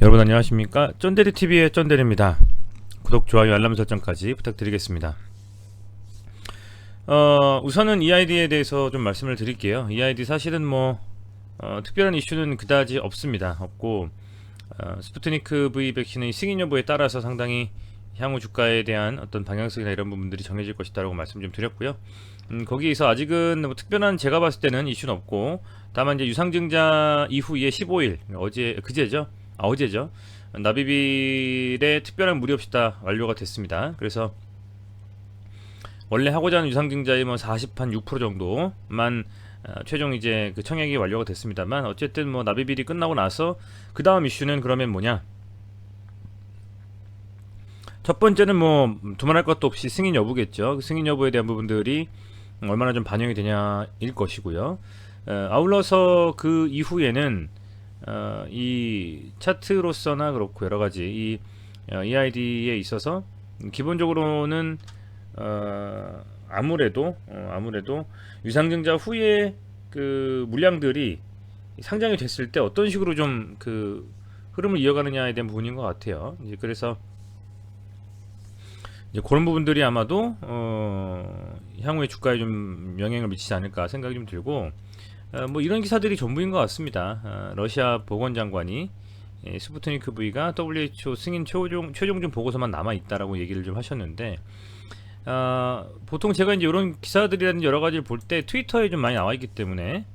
여러분 안녕하십니까? 쩐데리TV의 쩐데리입니다. 구독, 좋아요, 알람 설정까지 부탁드리겠습니다. 우선은 이 아이디에 대해서 좀 말씀을 드릴게요. 이 아이디 사실은 특별한 이슈는 그다지 없습니다. 없고 스푸트니크 V 백신의 승인 여부에 따라서 상당히 향후 주가에 대한 어떤 방향성이나 이런 부분들이 정해질 것이다라고 말씀 좀 드렸고요. 거기에서 아직은 특별한, 제가 봤을 때는 이슈는 없고, 다만 이제 유상증자 이후에 15일, 어제죠. 나비빌의 특별한 무리 없이 다 완료가 됐습니다. 그래서 원래 하고자 하는 유상증자의 40% 정도만 최종 이제 그 청약이 완료가 됐습니다만, 어쨌든 나비빌이 끝나고 나서 그 다음 이슈는 그러면 뭐냐? 첫 번째는 두말할 것도 없이 승인 여부겠죠. 그 승인 여부에 대한 부분들이 얼마나 좀 반영이 되냐일 것이고요. 아울러서 그 이후에는 이 차트로서나 그렇고 여러 가지 이 EID에 있어서 기본적으로는 아무래도 유상증자 후에 그 물량들이 상장이 됐을 때 어떤 식으로 좀 그 흐름을 이어가느냐에 대한 부분인 것 같아요. 이제 그래서 이제 그런 부분들이 아마도 향후에 주가에 좀 영향을 미치지 않을까 생각이 좀 들고, 이런 기사들이 전부인 것 같습니다. 러시아 보건장관이 스푸트니크 V가 WHO 승인 최종준 보고서만 남아 있다라고 얘기를 좀 하셨는데, 보통 제가 이제 이런 기사들이라든지 여러 가지를 볼 때 트위터에 좀 많이 나와 있기 때문에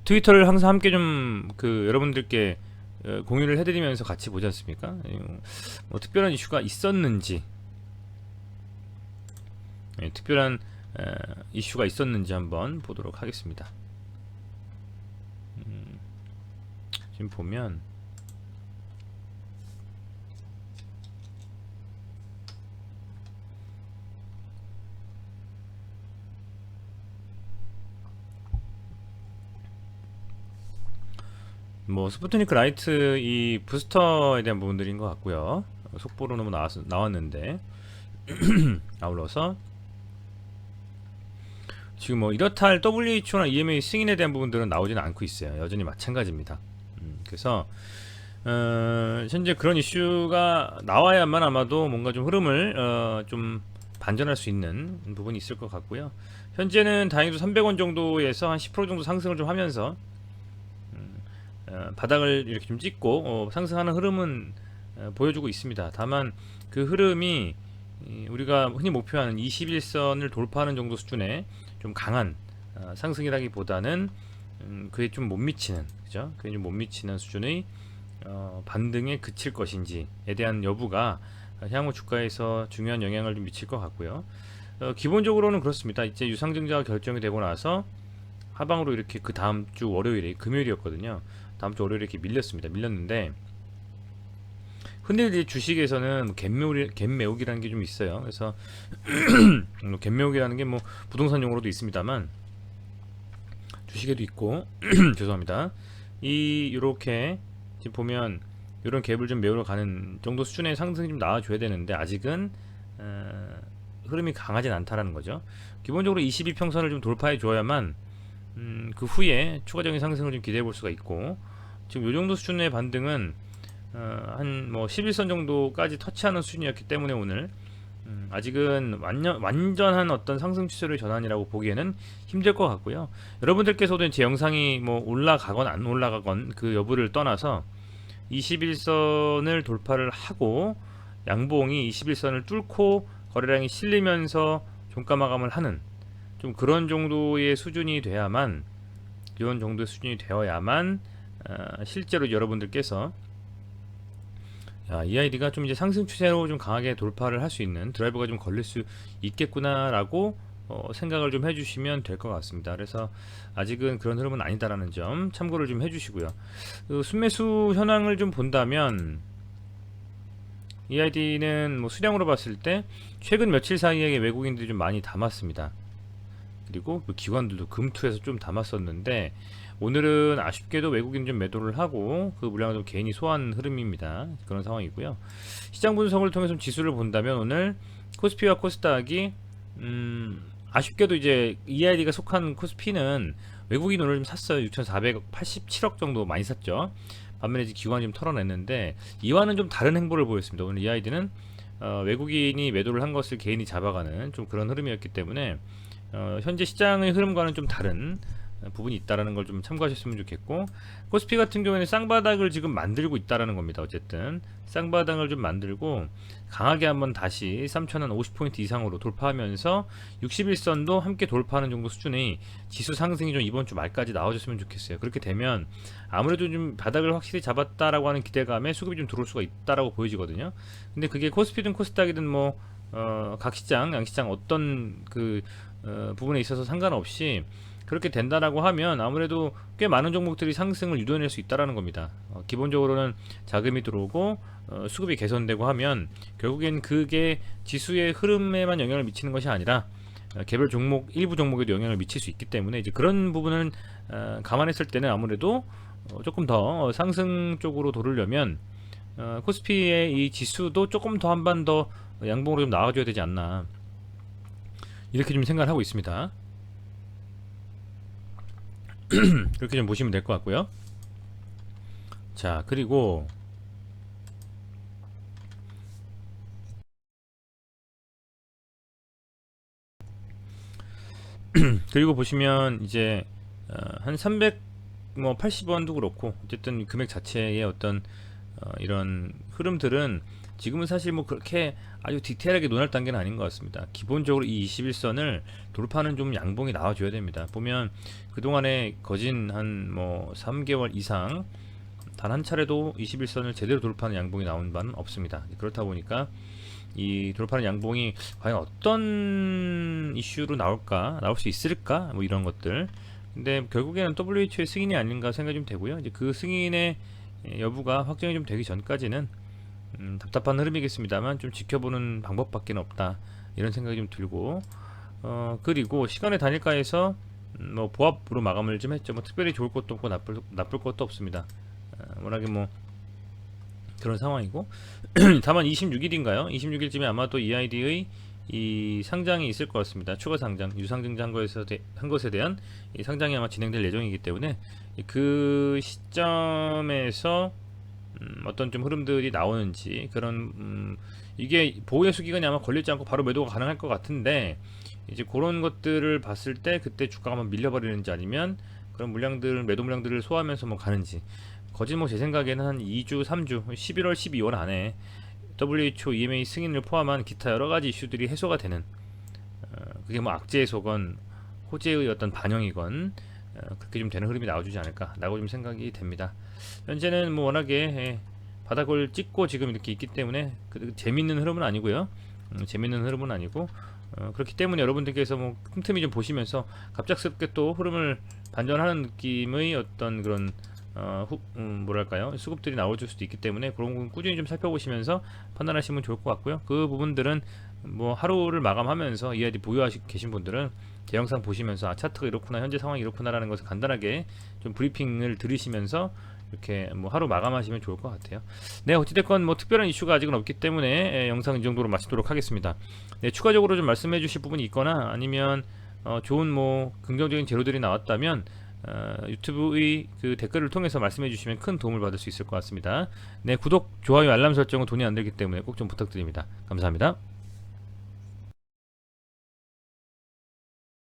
트위터를 항상 함께 좀 여러분들께 공유를 해드리면서 같이 보지 않습니까? 특별한 이슈가 있었는지, 특별한 이슈가 있었는지 한번 보도록 하겠습니다. 지금 보면 스푸트니크 라이트 이 부스터에 대한 부분들인 것 같고요. 속보로 너무 나왔는데 아울러서 지금 이렇다 할 WHO나 EMA 승인에 대한 부분들은 나오지는 않고 있어요. 여전히 마찬가지입니다. 그래서 현재 그런 이슈가 나와야만 아마도 뭔가 좀 흐름을 좀 반전할 수 있는 부분이 있을 것 같고요. 현재는 다행히도 300원 정도에서 한 10% 정도 상승을 좀 하면서 바닥을 이렇게 좀 찍고 상승하는 흐름은 보여주고 있습니다. 다만 그 흐름이 우리가 흔히 목표하는 21선을 돌파하는 정도 수준의 좀 강한 상승이라기보다는 그게 좀 못 미치는, 그죠? 그게 좀 못 미치는 수준의 반등에 그칠 것인지에 대한 여부가 향후 주가에서 중요한 영향을 좀 미칠 것 같고요. 기본적으로는 그렇습니다. 이제 유상증자가 결정이 되고 나서 하방으로 이렇게 그 다음 주 월요일에, 금요일이었거든요. 다음 주 월요일에 이렇게 밀렸는데, 흔히 이제 주식에서는 갭 매우기라는 게 좀 있어요. 그래서 갭 매우기라는 게 부동산 용어로도 있습니다만 주식에도 있고 죄송합니다. 이렇게 지금 보면 이런 갭을 좀 메우러 가는 정도 수준의 상승이 좀 나와줘야 되는데, 아직은 흐름이 강하진 않다라는 거죠. 기본적으로 22평선을 좀 돌파해 줘야만 그 후에 추가적인 상승을 좀 기대해 볼 수가 있고, 지금 이 정도 수준의 반등은 한 11선 정도까지 터치하는 수준이었기 때문에 오늘 아직은 완전한 어떤 상승 추세의 전환이라고 보기에는 힘들 것 같고요. 여러분들께서도 제 영상이 올라가건 안 올라가건 그 여부를 떠나서 21선을 돌파를 하고 양봉이 21선을 뚫고 거래량이 실리면서 종가 마감을 하는 좀 그런 정도의 수준이 되어야만 실제로 여러분들께서 이 아이디가 좀 이제 상승 추세로 좀 강하게 돌파를 할 수 있는 드라이버가 좀 걸릴 수 있겠구나라고 생각을 좀 해주시면 될 것 같습니다. 그래서 아직은 그런 흐름은 아니다라는 점 참고를 좀 해주시고요. 순매수 현황을 좀 본다면 이 아이디는 수량으로 봤을 때 최근 며칠 사이에 외국인들이 좀 많이 담았습니다. 그리고 그 기관들도 금투에서 좀 담았었는데, 오늘은 아쉽게도 외국인 좀 매도를 하고 그 물량을 좀 개인이 소화한 흐름입니다. 그런 상황이고요. 시장 분석을 통해서 지수를 본다면 오늘 코스피와 코스닥이 아쉽게도 이제 EID가 속한 코스피는 외국인 오늘 좀 샀어요. 6,487억 정도 많이 샀죠. 반면에 이제 기관이 좀 털어냈는데 이와는 좀 다른 행보를 보였습니다. 오늘 이 아이디는 외국인이 매도를 한 것을 개인이 잡아가는 좀 그런 흐름이었기 때문에 현재 시장의 흐름과는 좀 다른 부분이 있다라는 걸 좀 참고하셨으면 좋겠고, 코스피 같은 경우에는 쌍바닥을 지금 만들고 있다라는 겁니다. 어쨌든 쌍바닥을 좀 만들고 강하게 한번 다시 3,050포인트 이상으로 돌파하면서 61선도 함께 돌파하는 정도 수준의 지수 상승이 좀 이번 주 말까지 나와줬으면 좋겠어요. 그렇게 되면 아무래도 좀 바닥을 확실히 잡았다라고 하는 기대감에 수급이 좀 들어올 수가 있다라고 보여지거든요. 근데 그게 코스피든 코스닥이든 뭐 각 시장, 양시장 어떤 그 부분에 있어서 상관없이 그렇게 된다라고 하면 아무래도 꽤 많은 종목들이 상승을 유도해낼 수 있다라는 겁니다. 기본적으로는 자금이 들어오고 수급이 개선되고 하면 결국엔 그게 지수의 흐름에만 영향을 미치는 것이 아니라 개별 종목, 일부 종목에도 영향을 미칠 수 있기 때문에 이제 그런 부분을 감안했을 때는 아무래도 조금 더 상승 쪽으로 돌으려면 코스피의 이 지수도 조금 더 한 번 더 양봉으로 좀 나와줘야 되지 않나, 이렇게 좀 생각을 하고 있습니다. 그렇게 좀 보시면 될 것 같고요. 자, 그리고 보시면 이제 한 380원도 그렇고 어쨌든 금액 자체의 어떤 이런 흐름들은 지금은 사실 뭐 그렇게 아주 디테일하게 논할 단계는 아닌 것 같습니다. 기본적으로 이 21선을 돌파하는 좀 양봉이 나와줘야 됩니다. 보면 그동안에 거진 한 뭐 3개월 이상 단 한 차례도 21선을 제대로 돌파하는 양봉이 나온 바는 없습니다. 그렇다 보니까 이 돌파하는 양봉이 과연 어떤 이슈로 나올 수 있을까, 뭐 이런 것들. 근데 결국에는 WHO의 승인이 아닌가 생각이 좀 되고요. 이제 그 승인의 여부가 확정이 좀 되기 전까지는 답답한 흐름이겠습니다만 좀 지켜보는 방법밖에 없다, 이런 생각이 좀 들고, 그리고 시간의 단일가에서 뭐 보합으로 마감을 좀 했죠. 뭐 특별히 좋을 것도 없고 나쁠 것도 없습니다. 워낙에 뭐 그런 상황이고 다만 26일인가요? 26일쯤에 아마도 EID의 이 상장이 있을 것 같습니다. 추가 상장, 유상증자 한 것에 대한 이 상장이 아마 진행될 예정이기 때문에 그 시점에서 어떤 좀 흐름들이 나오는지, 그런 이게 보호예수 기간이 아마 걸리지 않고 바로 매도가 가능할 것 같은데, 이제 그런 것들을 봤을 때 그때 주가가 한번 밀려버리는지 아니면 그런 매도 물량들을 소화하면서 뭐 가는지, 거진 뭐 제 생각에는 한 2주, 3주, 11월, 12월 안에 WHO, EMA 승인을 포함한 기타 여러 가지 이슈들이 해소가 되는, 그게 뭐 악재 해소건 호재의 어떤 반영이건 그렇게 좀 되는 흐름이 나와주지 않을까라고 좀 생각이 됩니다. 현재는 뭐 워낙에 바닥을 찍고 지금 이렇게 있기 때문에 재밌는 흐름은 아니고요. 재밌는 흐름은 아니고 그렇기 때문에 여러분들께서 뭐 틈틈이 좀 보시면서 갑작스럽게 또 흐름을 반전하는 느낌의 어떤 그런 뭐랄까요, 수급들이 나올 수도 있기 때문에 그런 건 꾸준히 좀 살펴보시면서 판단하시면 좋을 것 같고요. 그 부분들은 뭐 하루를 마감하면서 EID 보유하시고 계신 분들은 제 영상 보시면서 차트가 이렇구나, 현재 상황이 이렇구나라는 것을 간단하게 좀 브리핑을 들으시면서 이렇게 뭐 하루 마감하시면 좋을 것 같아요. 네, 어찌됐건 뭐 특별한 이슈가 아직은 없기 때문에 영상 이 정도로 마치도록 하겠습니다. 네, 추가적으로 좀 말씀해 주실 부분이 있거나 아니면 좋은 뭐 긍정적인 재료들이 나왔다면 유튜브의 그 댓글을 통해서 말씀해 주시면 큰 도움을 받을 수 있을 것 같습니다. 네, 구독, 좋아요, 알람 설정은 돈이 안 들기 때문에 꼭 좀 부탁드립니다. 감사합니다.